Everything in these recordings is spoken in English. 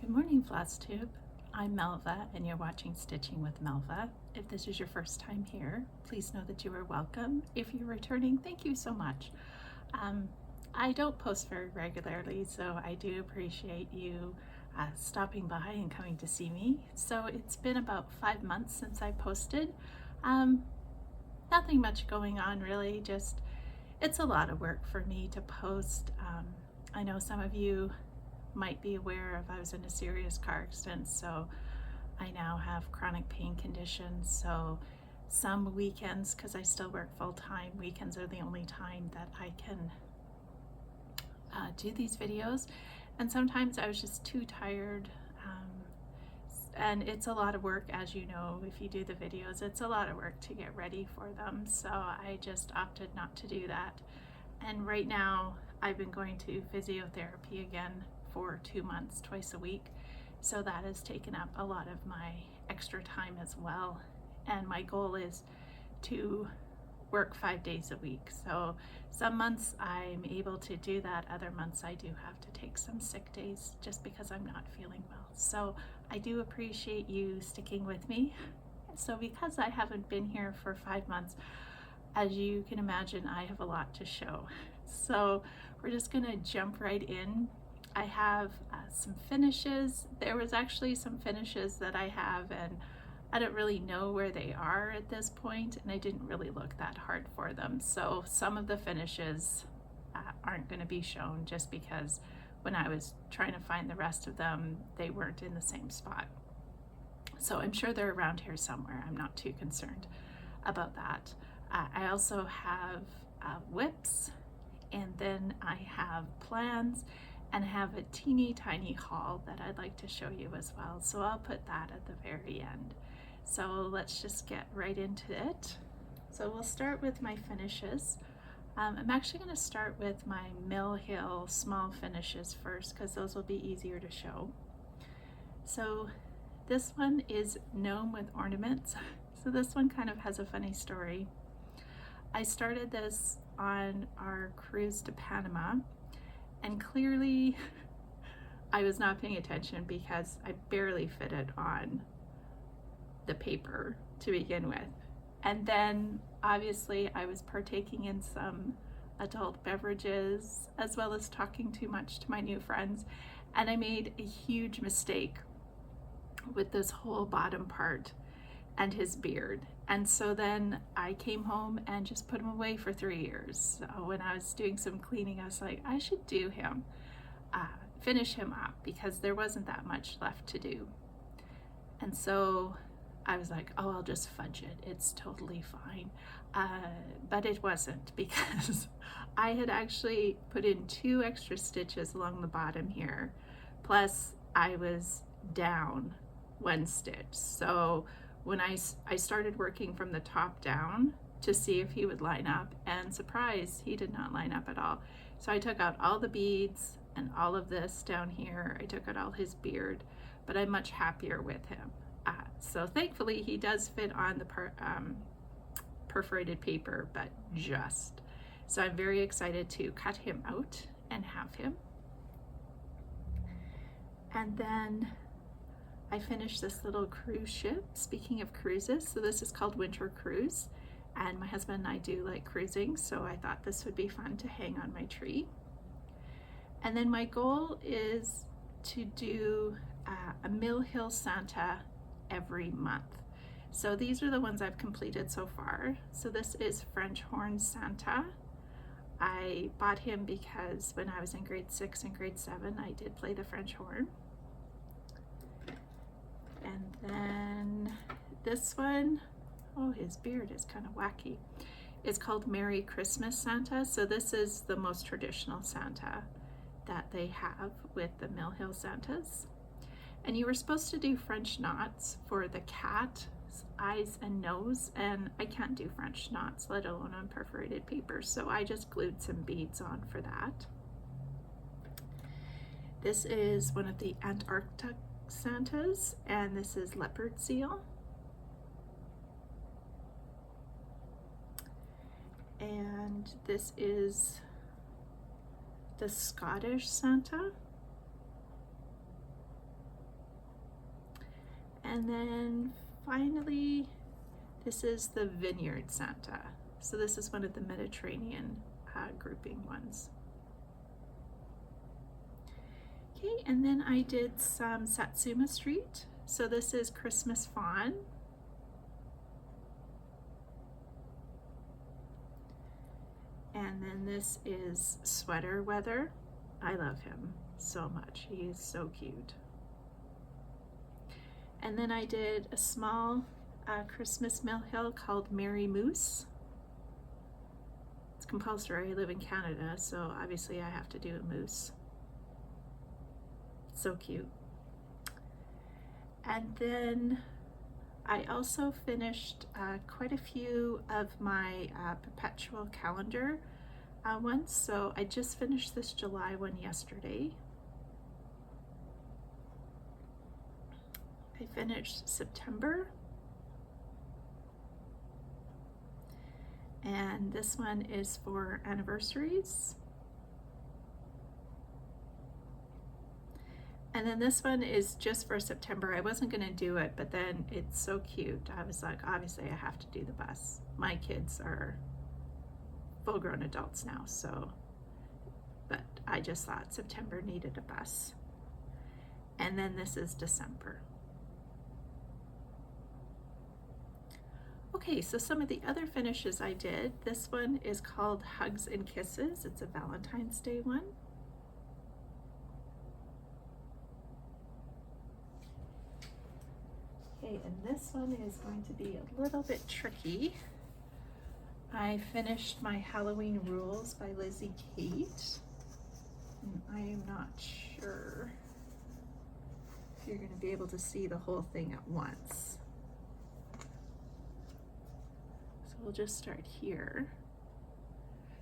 Good morning, Flosstube. I'm Melva, and you're watching Stitching with Melva. If this is your first time here, please know that you are welcome. If you're returning, thank you so much. I don't post very regularly, so I do appreciate you stopping by and coming to see me. So it's been about 5 months since I posted. Nothing much going on really, just it's a lot of work for me to post. I know some of you might be aware of I was in a serious car accident, so I now have chronic pain conditions. So some weekends, because I still work full-time, weekends are the only time that I can do these videos, and sometimes I was just too tired, and it's a lot of work, as you know, if you do the videos, it's a lot of work to get ready for them, so I just opted not to do that. And right now I've been going to physiotherapy again for 2 months, twice a week. So that has taken up a lot of my extra time as well. And my goal is to work 5 days a week. So some months I'm able to do that. Other months I do have to take some sick days just because I'm not feeling well. So I do appreciate you sticking with me. So because I haven't been here for 5 months, as you can imagine, I have a lot to show. So we're just gonna jump right in. I have some finishes. There was actually some finishes that I have, and I don't really know where they are at this point, and I didn't really look that hard for them. So some of the finishes aren't going to be shown just because when I was trying to find the rest of them, they weren't in the same spot. So I'm sure they're around here somewhere. I'm not too concerned about that. I also have whips, and then I have plans, and have a teeny tiny haul that I'd like to show you as well. So I'll put that at the very end. So let's just get right into it. So we'll start with my finishes. I'm actually going to start with my Mill Hill small finishes first because those will be easier to show. So this one is Gnome with Ornaments. So this one kind of has a funny story. I started this on our cruise to Panama, and clearly I was not paying attention because I barely fit it on the paper to begin with. And then obviously I was partaking in some adult beverages as well as talking too much to my new friends, and I made a huge mistake with this whole bottom part and his beard. And so then I came home and just put him away for 3 years. So when I was doing some cleaning, I was like, I should do him, finish him up, because there wasn't that much left to do. And so I was like, oh, I'll just fudge it. It's totally fine. But it wasn't, because I had actually put in 2 extra stitches along the bottom here. Plus I was down 1 stitch. So when I started working from the top down to see if he would line up, and surprise, he did not line up at all. So I took out all the beads and all of this down here. I took out all his beard, but I'm much happier with him. So thankfully he does fit on the perforated paper, but just. So I'm very excited to cut him out and have him. And then I finished this little cruise ship. Speaking of cruises, so this is called Winter Cruise, and my husband and I do like cruising, so I thought this would be fun to hang on my tree. And then my goal is to do a Mill Hill Santa every month. So these are the ones I've completed so far. So this is French Horn Santa. I bought him because when I was in grade 6 and grade 7, I did play the French horn. And then this one, oh, his beard is kind of wacky. It's called Merry Christmas Santa. So this is the most traditional Santa that they have with the Mill Hill Santas. And you were supposed to do French knots for the cat's eyes and nose, and I can't do French knots, let alone on perforated paper, so I just glued some beads on for that. This is one of the Antarctic Santas, and this is leopard seal. And this is the Scottish Santa. And then finally, this is the Vineyard Santa. So this is one of the Mediterranean grouping ones. Okay, and then I did some Satsuma Street. So this is Christmas Fawn. And then this is Sweater Weather. I love him so much. He is so cute. And then I did a small Christmas mill hill called Merry Moose. It's compulsory. I live in Canada, so obviously I have to do a moose. So cute. And then I also finished quite a few of my perpetual calendar ones. So I just finished this July one yesterday. I finished September. And this one is for anniversaries. And then this one is just for September. I wasn't gonna do it, but then it's so cute. I was like, obviously I have to do the bus. My kids are full-grown adults now, so, but I just thought September needed a bus. And then this is December. Okay, so some of the other finishes I did. This one is called Hugs and Kisses. It's a Valentine's Day one. Okay, and this one is going to be a little bit tricky. I finished my Halloween Rules by Lizzie Kate. And I am not sure if you're going to be able to see the whole thing at once. So we'll just start here.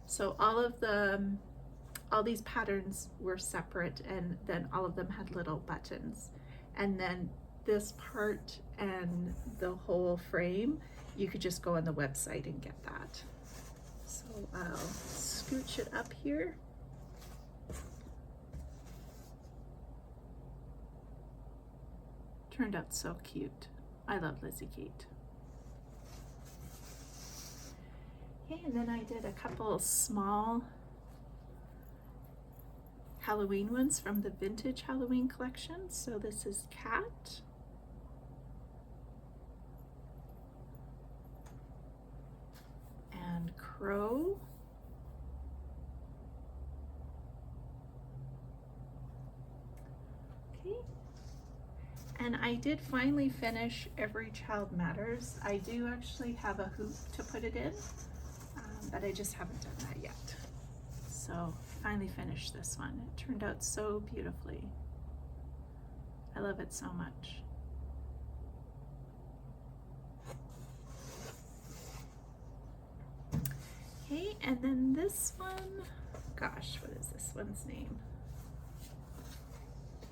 So all these patterns were separate, and then all of them had little buttons. And then this part and the whole frame, you could just go on the website and get that. So I'll scooch it up here. Turned out so cute. I love Lizzie Kate. Okay, and then I did a couple small Halloween ones from the Vintage Halloween collection. So this is Cat. And Crow. Okay. And I did finally finish Every Child Matters. I do actually have a hoop to put it in, but I just haven't done that yet. So finally finished this one. It turned out so beautifully. I love it so much. Okay, and then this one, gosh, what is this one's name?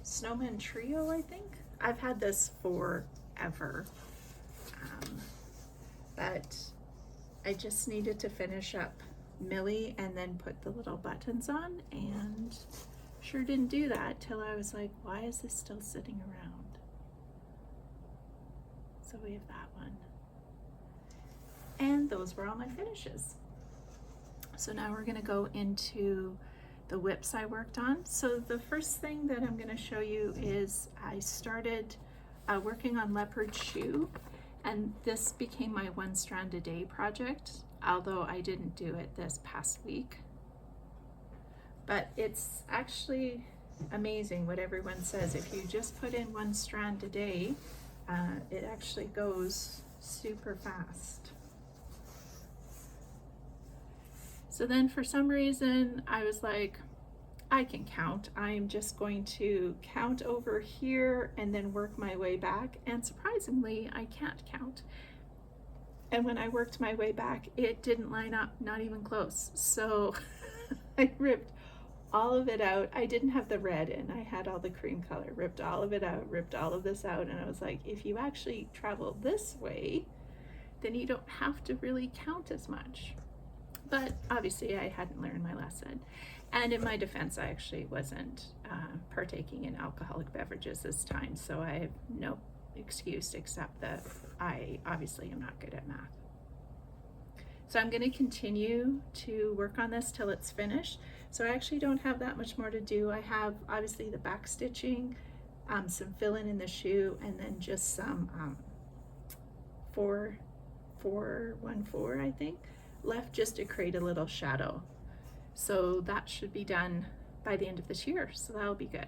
Snowman Trio, I think. I've had this forever, but I just needed to finish up Millie and then put the little buttons on, and sure didn't do that till I was like, why is this still sitting around? So we have that one. And those were all my finishes. So now we're gonna go into the whips I worked on. So the first thing that I'm gonna show you is I started working on Leopard Shoe, and this became my one strand a day project, although I didn't do it this past week. But it's actually amazing what everyone says. If you just put in one strand a day, it actually goes super fast. So then for some reason, I was like, I can count. I'm just going to count over here and then work my way back. And surprisingly, I can't count. And when I worked my way back, it didn't line up, not even close. So I ripped all of it out. I didn't have the red in, I had all the cream color. Ripped all of it out, ripped all of this out. And I was like, if you actually travel this way, then you don't have to really count as much. But obviously I hadn't learned my lesson. And in my defense, I actually wasn't partaking in alcoholic beverages this time, so I have no excuse except that I obviously am not good at math. So I'm going to continue to work on this till it's finished. So I actually don't have that much more to do. I have obviously the back stitching, some filling in the shoe, and then just some 414 I think left just to create a little shadow. So that should be done by the end of this year, so that'll be good.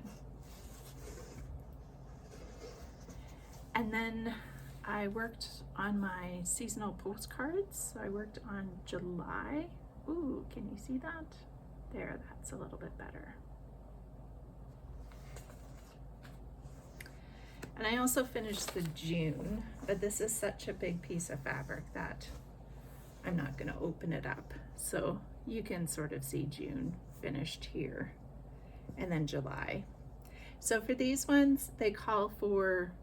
And then I worked on my seasonal postcards. So I worked on July. Ooh, can you see that? There, that's a little bit better. And I also finished the June, but this is such a big piece of fabric that I'm not going to open it up. So you can sort of see June finished here, and then July. So for these ones, they call for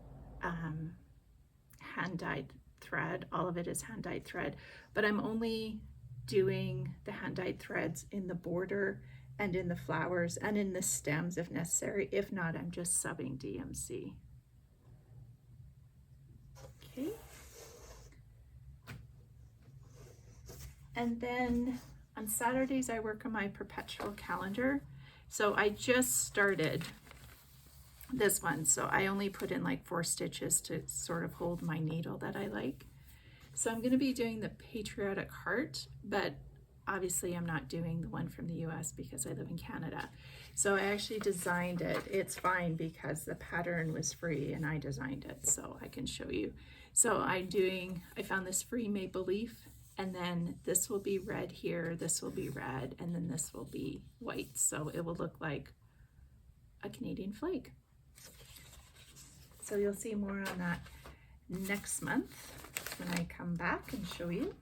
hand-dyed thread. All of it is hand-dyed thread, but I'm only doing the hand-dyed threads in the border and in the flowers and in the stems if necessary. If not, I'm just subbing DMC. Okay. And then on Saturdays, I work on my perpetual calendar. So I just started this one, so I only put in like 4 stitches to sort of hold my needle that I like. So I'm going to be doing the patriotic heart, but obviously I'm not doing the one from the US because I live in Canada. So I actually designed it. It's fine because the pattern was free and I designed it, so I can show you. So I found this free maple leaf, and then this will be red here, this will be red, and then this will be white. So it will look like a Canadian flag. So you'll see more on that next month when I come back and show you.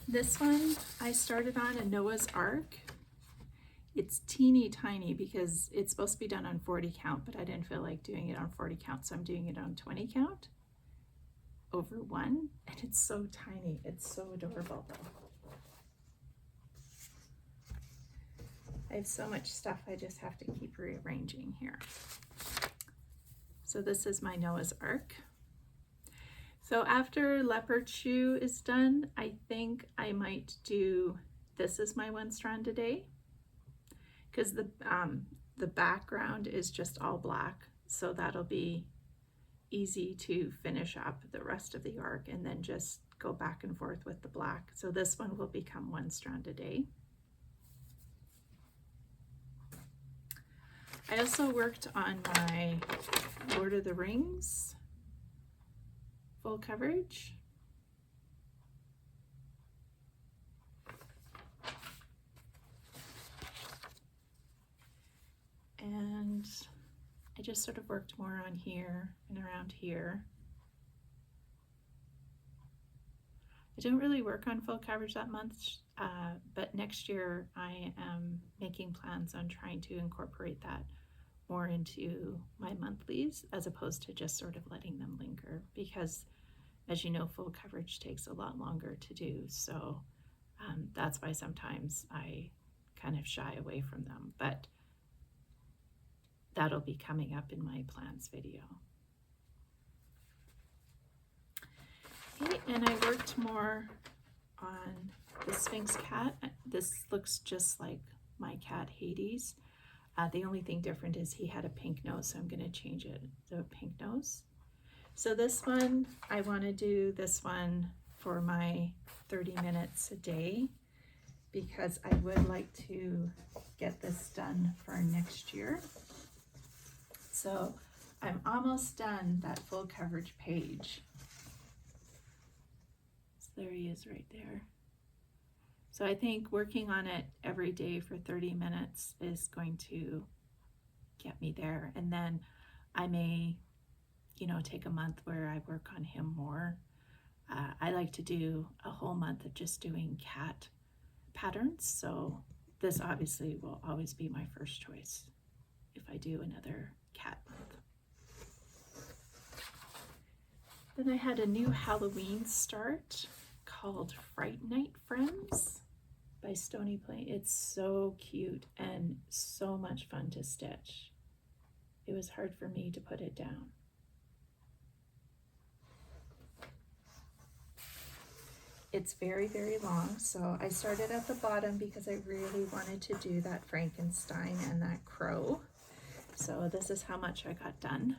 This one I started on a Noah's Ark. It's teeny tiny because it's supposed to be done on 40 count, but I didn't feel like doing it on 40 count, so I'm doing it on 20 count over 1, and it's so tiny. It's so adorable though. I have so much stuff, I just have to keep rearranging here. So this is my Noah's Ark. So after leopard shoe is done, I think I might do, this is my 1 strand a day, because the background is just all black. So that'll be easy to finish up the rest of the arc and then just go back and forth with the black. So this one will become 1 strand a day. I also worked on my Lord of the Rings full coverage. And I just sort of worked more on here and around here. I don't really work on full coverage that much, but next year I am making plans on trying to incorporate that more into my monthlies as opposed to just sort of letting them linger, because as you know, full coverage takes a lot longer to do. So that's why sometimes I kind of shy away from them, but that'll be coming up in my plans video. Okay, and I worked more on the Sphinx cat. This looks just like my cat Hades. The only thing different is he had a pink nose, so I'm going to change it to a pink nose. So this one, I want to do this one for my 30 minutes a day because I would like to get this done for next year. So I'm almost done that full coverage page. So there he is right there. So I think working on it every day for 30 minutes is going to get me there. And then I may, take a month where I work on him more. I like to do a whole month of just doing cat patterns. So this obviously will always be my first choice if I do another cat month. Then I had a new Halloween start called Fright Night Friends by Stony Plain. It's so cute and so much fun to stitch. it was hard for me to put it down. It's very, very long, so I started at the bottom because I really wanted to do that Frankenstein and that crow. So this is how much I got done.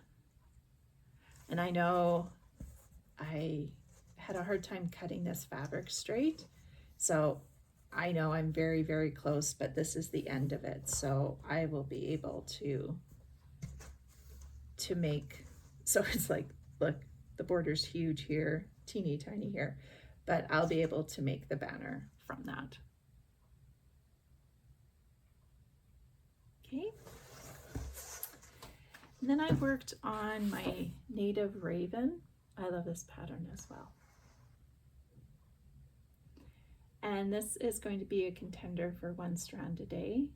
And I know I had a hard time cutting this fabric straight, so I know I'm very, very close, but this is the end of it. So I will be able to make, so it's like, look, the border's huge here, teeny tiny here, but I'll be able to make the banner from that. Okay. And then I worked on my native raven. I love this pattern as well. And this is going to be a contender for 1 strand a day.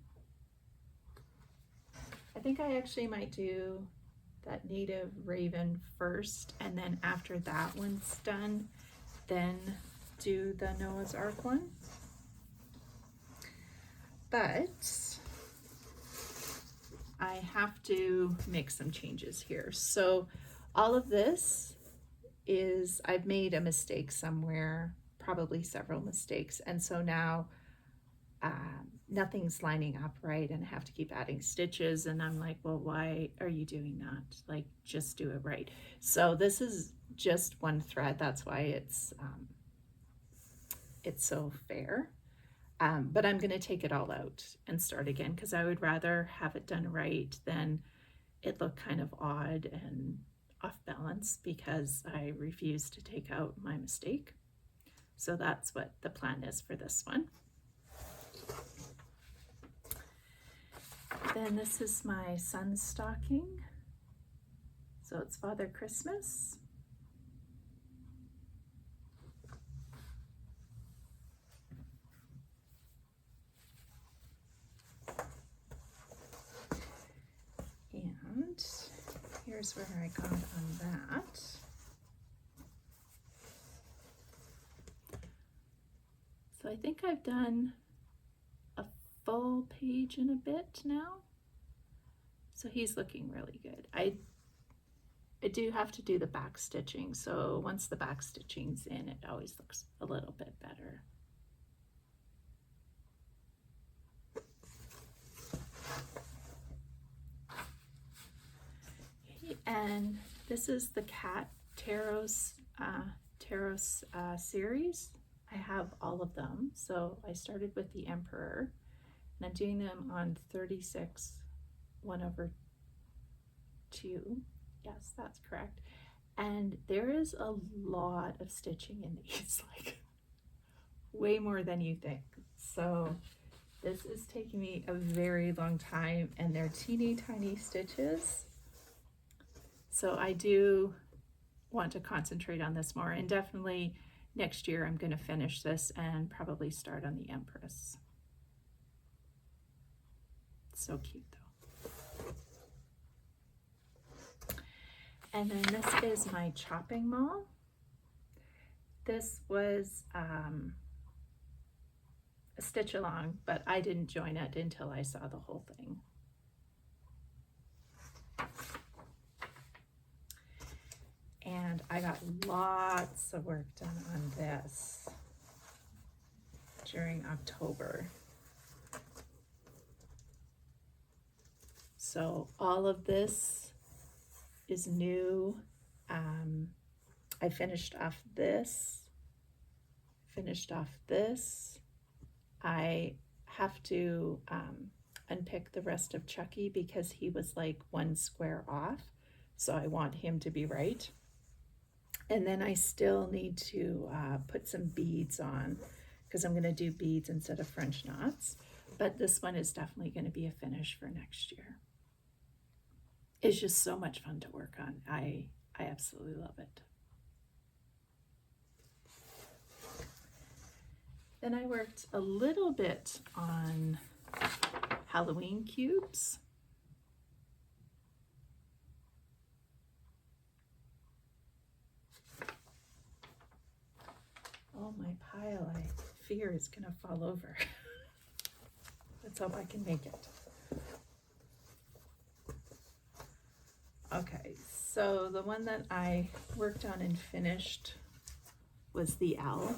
I think I actually might do that native raven first, and then after that one's done, then do the Noah's Ark one. But I have to make some changes here. So all of this is, I've made a mistake somewhere, probably several mistakes, and so now nothing's lining up right, and I have to keep adding stitches, and I'm like, well, why are you doing that? Like, just do it right. So this is just 1 thread, that's why it's so fair. But I'm going to take it all out and start again, because I would rather have it done right than it look kind of odd and off balance, because I refuse to take out my mistake. So that's what the plan is for this one. Then this is my son's stocking. So it's Father Christmas. And here's where I got on that. So I think I've done a full page and a bit now. So he's looking really good. I do have to do the back stitching, so once the back stitching's in, it always looks a little bit better. And this is the Cat Taros series. I have all of them. So I started with the Emperor, and I'm doing them on 36 1/2. Yes, that's correct. And there is a lot of stitching in these, like way more than you think. So this is taking me a very long time, and they're teeny tiny stitches. So I do want to concentrate on this more, and definitely next year I'm going to finish this and probably start on the Empress. So cute though. And then this is my chopping maul. This was a stitch along, but I didn't join it until I saw the whole thing. And I got lots of work done on this during October. So all of this is new. I finished off this, I have to unpick the rest of Chucky because he was like 1 square off. So I want him to be right. And then I still need to put some beads on, because I'm going to do beads instead of French knots. But this one is definitely going to be a finish for next year. It's just so much fun to work on. I absolutely love it. Then I worked a little bit on Halloween cubes. Oh, my pile, I fear is gonna fall over. Let's hope I can make it. Okay, so the one that I worked on and finished was the owl.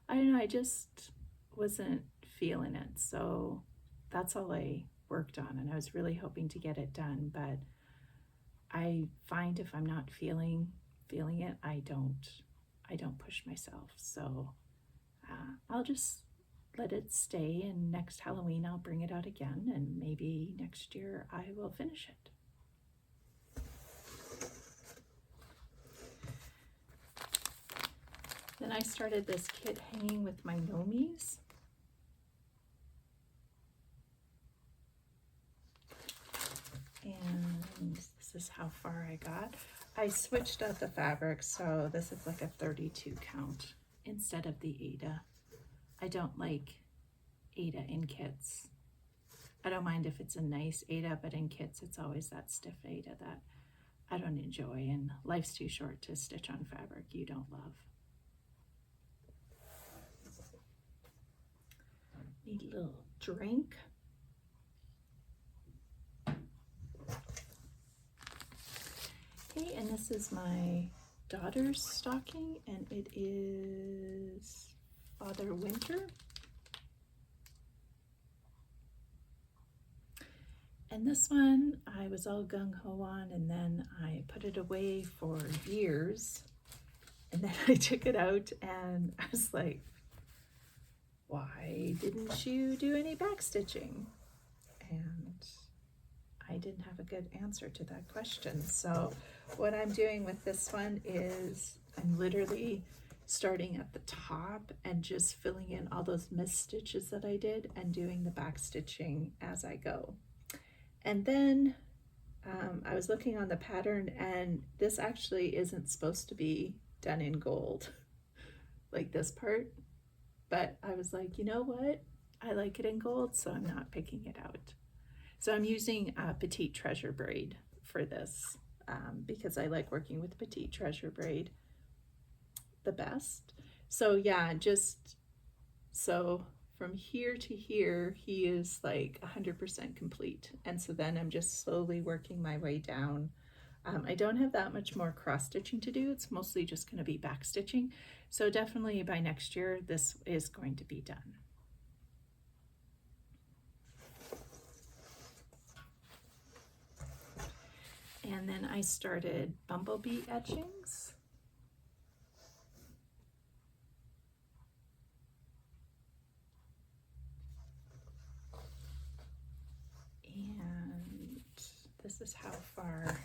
I don't know, I just wasn't feeling it, so that's all I worked on, and I was really hoping to get it done, but I find if I'm not feeling it, I don't push myself. So I'll just let it stay, and next Halloween I'll bring it out again, and maybe next year I will finish it. Then I started this kit hanging with my Nomies. And this is how far I got. I switched out the fabric, so this is like a 32 count instead of the Aida. I don't like Aida in kits. I don't mind if it's a nice Aida, but in kits it's always that stiff Aida that I don't enjoy, and life's too short to stitch on fabric you don't love. Need a little drink. Okay, and this is my daughter's stocking, and it is Father Winter. And this one I was all gung-ho on, and then I put it away for years, and then I took it out and I was like, why didn't you do any back stitching? And I didn't have a good answer to that question. So what I'm doing with this one is I'm literally starting at the top and just filling in all those missed stitches that I did and doing the back stitching as I go. And then I was looking on the pattern, and this actually isn't supposed to be done in gold like this part, but I was like, you know what, I like it in gold, so I'm not picking it out. So I'm using Petite Treasure braid for this because I like working with Petite Treasure braid the best. So yeah, just so from here to here, he is like 100% complete. And so then I'm just slowly working my way down. I don't have that much more cross stitching to do. It's mostly just going to be back stitching. So definitely by next year, this is going to be done. And then I started bumblebee etchings. And this is how far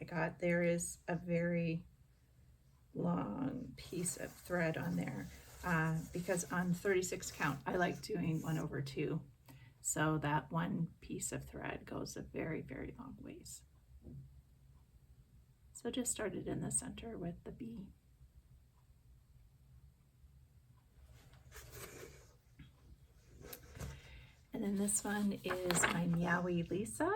I got. There is a very long piece of thread on there because on 36 count, I like doing 1/2. So that one piece of thread goes a very, very long ways. So just started in the center with the bee. And then this one is my Meowie Lisa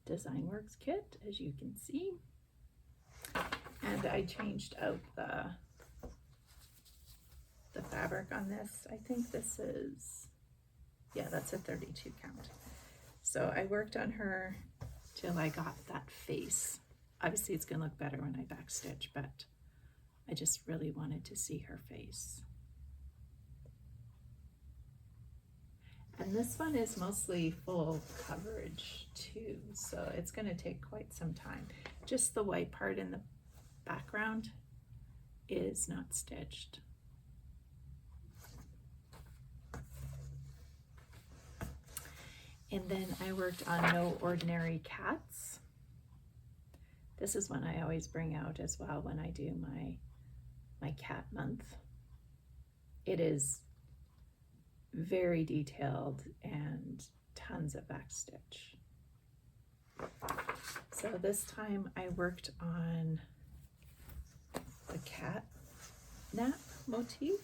Design Works kit, as you can see. And I changed out the fabric on this. I think this is, yeah, that's a 32 count. So I worked on her till I got that face. Obviously it's gonna look better when I backstitch, but I just really wanted to see her face. And this one is mostly full coverage too, so it's gonna take quite some time. Just the white part in the background is not stitched. And then I worked on No Ordinary Cats. This is one I always bring out as well when I do my cat month. It is very detailed and tons of backstitch. So this time I worked on the cat nap motif.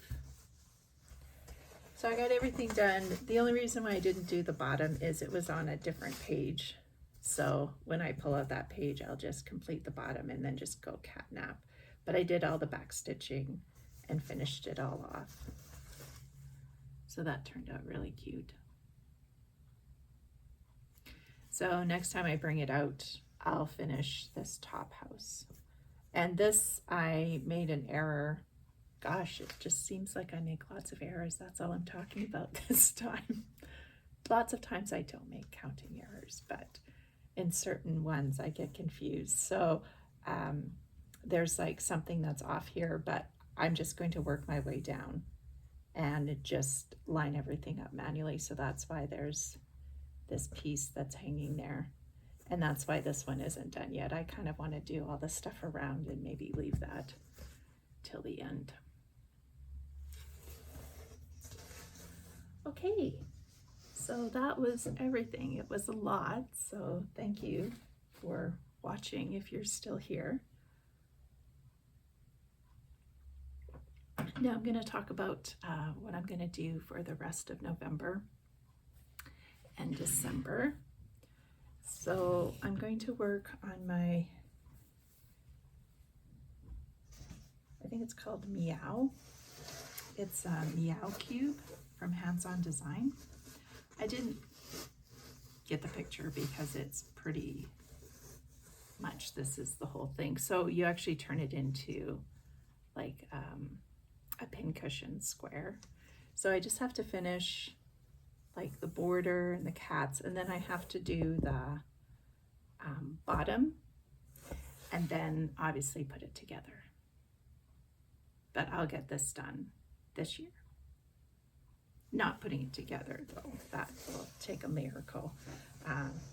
So I got everything done. The only reason why I didn't do the bottom is it was on a different page. So when I pull out that page, I'll just complete the bottom and then just go cat nap. But I did all the back stitching and finished it all off. So that turned out really cute. So next time I bring it out, I'll finish this top house. And this, I made an error. Gosh, it just seems like I make lots of errors. That's all I'm talking about this time. Lots of times I don't make counting errors, but in certain ones I get confused. So there's like something that's off here, but I'm just going to work my way down and just line everything up manually. So that's why there's this piece that's hanging there. And that's why this one isn't done yet. I kind of want to do all the stuff around and maybe leave that till the end. Okay, so that was everything. It was a lot, so thank you for watching if you're still here. Now I'm going to talk about what I'm going to do for the rest of November and December. So I'm going to work on my, I think it's called Meow. It's a Meow Cube from Hands On Design. I didn't get the picture because it's pretty much, this is the whole thing. So you actually turn it into like a pincushion square. So I just have to finish like the border and the cats, and then I have to do the bottom and then obviously put it together. But I'll get this done this year. Not putting it together though, that will take a miracle,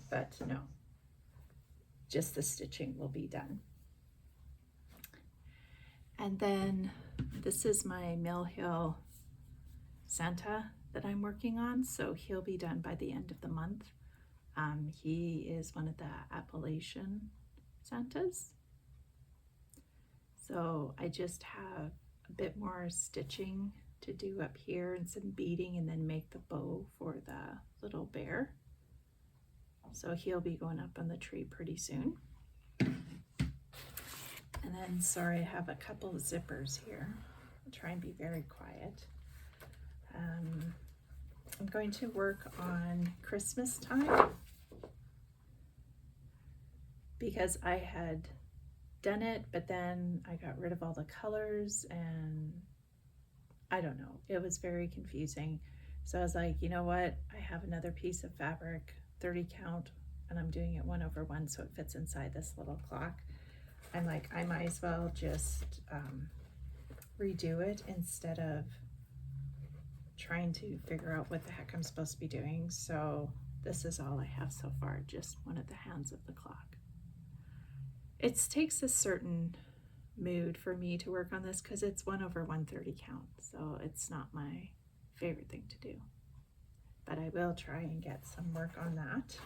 but no, just the stitching will be done. And then this is my Mill Hill Santa that I'm working on, so he'll be done by the end of the month. He is one of the Appalachian Santas. So I just have a bit more stitching to do up here and some beading, and then make the bow for the little bear. So he'll be going up on the tree pretty soon. And then, sorry, I have a couple of zippers here. I'll try and be very quiet. I'm going to work on Christmas time because I had done it, but then I got rid of all the colors and I don't know, it was very confusing. So I was like, you know what, I have another piece of fabric, 30 count, and I'm doing it 1/1 so it fits inside this little clock. I'm like, I might as well just redo it instead of trying to figure out what the heck I'm supposed to be doing. So this is all I have so far, just one of the hands of the clock. It takes a certain mood for me to work on this because it's 1/130 count, so it's not my favorite thing to do, but I will try and get some work on that.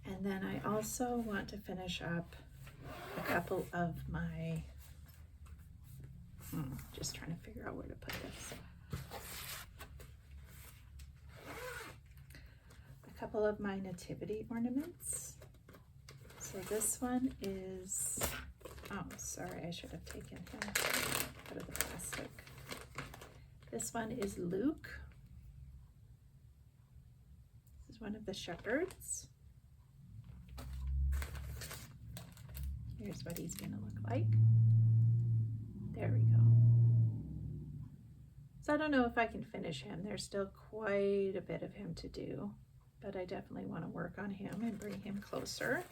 And then I also want to finish up a couple of my, just trying to figure out where to put this. A couple of my nativity ornaments. So this one is, oh, sorry, I should have taken him out of the plastic. This one is Luke. This is one of the shepherds. Here's what he's going to look like. There we go. So I don't know if I can finish him. There's still quite a bit of him to do, but I definitely want to work on him and bring him closer.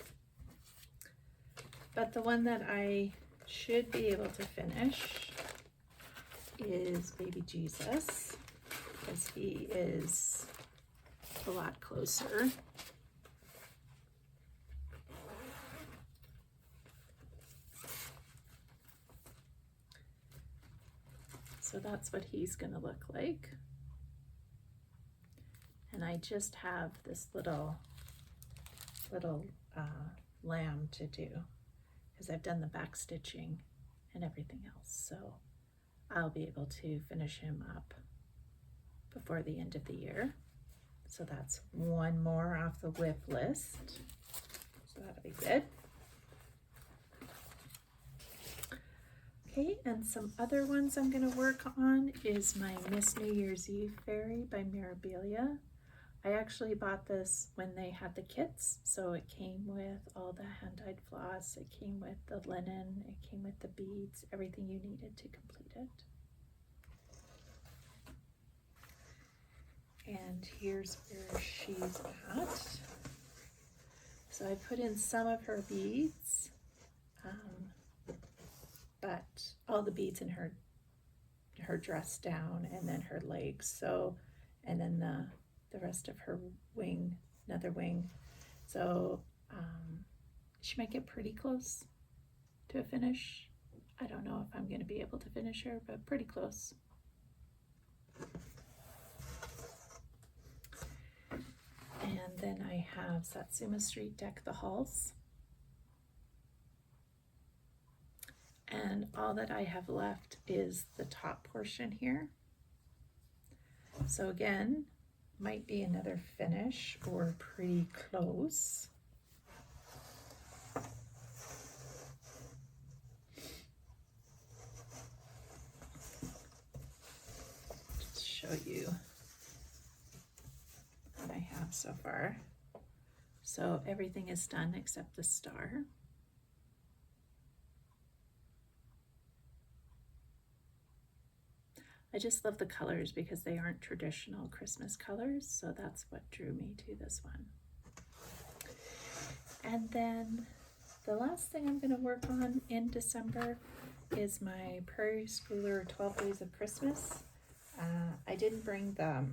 But the one that I should be able to finish is Baby Jesus, because he is a lot closer. So that's what he's going to look like. And I just have this little lamb to do because I've done the back stitching and everything else. So I'll be able to finish him up before the end of the year. So that's one more off the WIP list. So that'll be good. Okay, and some other ones I'm going to work on is my Miss New Year's Eve Fairy by Mirabilia. I actually bought this when they had the kits, so it came with all the hand-dyed floss, it came with the linen, it came with the beads, everything you needed to complete it. And here's where she's at. So I put in some of her beads, but all the beads in her dress down, and then her legs. So, and then the rest of her wing, another wing. So she might get pretty close to a finish. I don't know if I'm going to be able to finish her, but pretty close. And then I have Satsuma Street Deck the Halls. And all that I have left is the top portion here. So again, might be another finish or pretty close. Just show you what I have so far. So everything is done except the star. I just love the colors because they aren't traditional Christmas colors, so that's what drew me to this one. And then the last thing I'm going to work on in December is my Prairie Schooler 12 Days of Christmas. I didn't bring the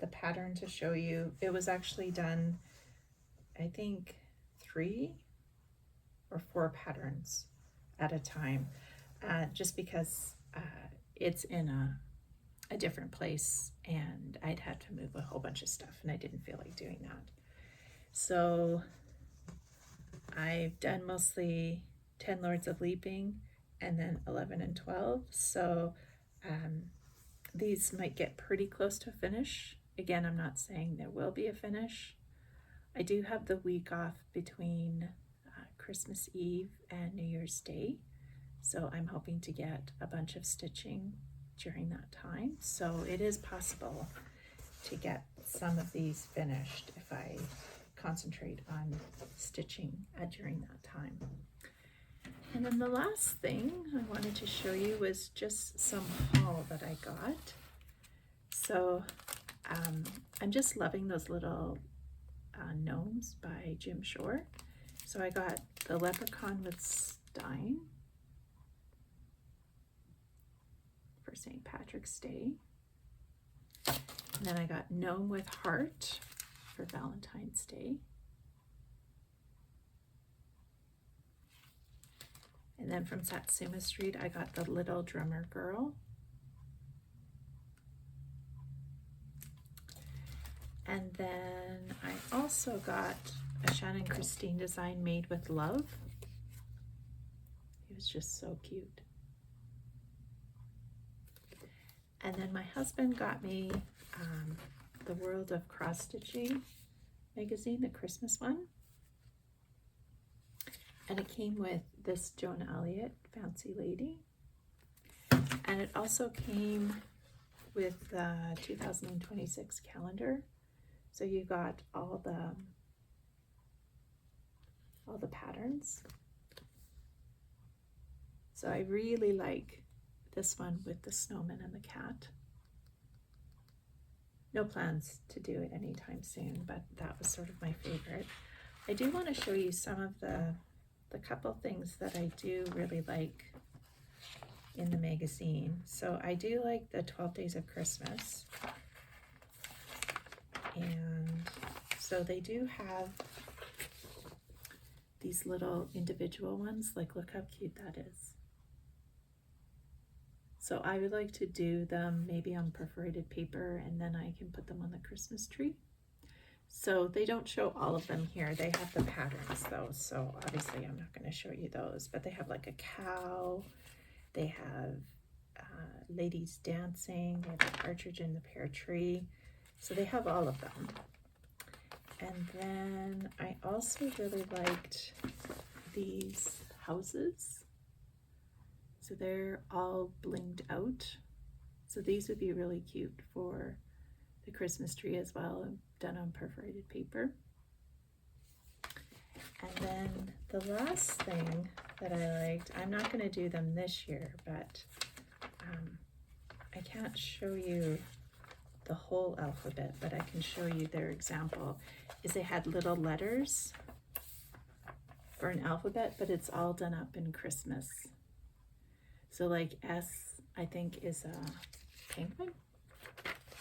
pattern to show you. It was actually done, I think, 3 or 4 patterns at a time, just because it's in a different place and I'd had to move a whole bunch of stuff and I didn't feel like doing that. So I've done mostly 10 Lords of Leaping and then 11 and 12. So these might get pretty close to a finish. Again, I'm not saying there will be a finish. I do have the week off between Christmas Eve and New Year's Day. So I'm hoping to get a bunch of stitching during that time. So it is possible to get some of these finished if I concentrate on stitching during that time. And then the last thing I wanted to show you was just some haul that I got. So I'm just loving those little gnomes by Jim Shore. So I got the Leprechaun with Stein for St. Patrick's Day. And then I got Gnome with Heart for Valentine's Day. And then from Satsuma Street, I got the Little Drummer Girl. And then I also got a Shannon Christine design made with love. It was just so cute. And then my husband got me the World of Cross Stitching magazine, the Christmas one. And it came with this Joan Elliott Fancy Lady. And it also came with the 2026 calendar. So you got all the patterns. So I really like this one with the snowman and the cat. No plans to do it anytime soon, but that was sort of my favorite. I do want to show you some of the couple things that I do really like in the magazine. So I do like the 12 Days of Christmas. And so they do have these little individual ones, like look how cute that is. So I would like to do them maybe on perforated paper and then I can put them on the Christmas tree. So they don't show all of them here. They have the patterns though, so obviously I'm not going to show you those, but they have like a cow, they have ladies dancing, they have a partridge in the pear tree. So they have all of them. And then I also really liked these houses. So they're all blinged out. So these would be really cute for the Christmas tree as well, done on perforated paper. And then the last thing that I liked, I'm not going to do them this year, but I can't show you the whole alphabet, but I can show you their example, is they had little letters for an alphabet, but it's all done up in Christmas. So like S, I think, is a penguin.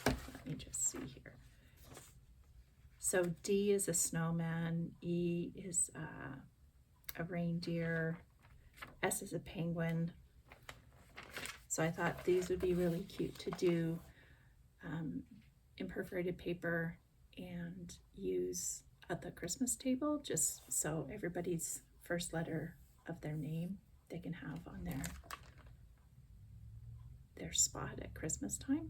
Let me just see here. So D is a snowman, E is a reindeer, S is a penguin. So I thought these would be really cute to do in perforated paper and use at the Christmas table, just so everybody's first letter of their name they can have on their spot at Christmas time.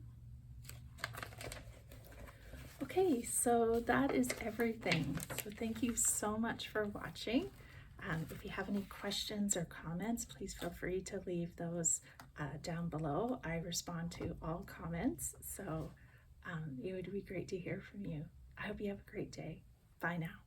Okay, so that is everything. So thank you so much for watching. If you have any questions or comments, please feel free to leave those down below. I respond to all comments, so it would be great to hear from you. I hope you have a great day. Bye now.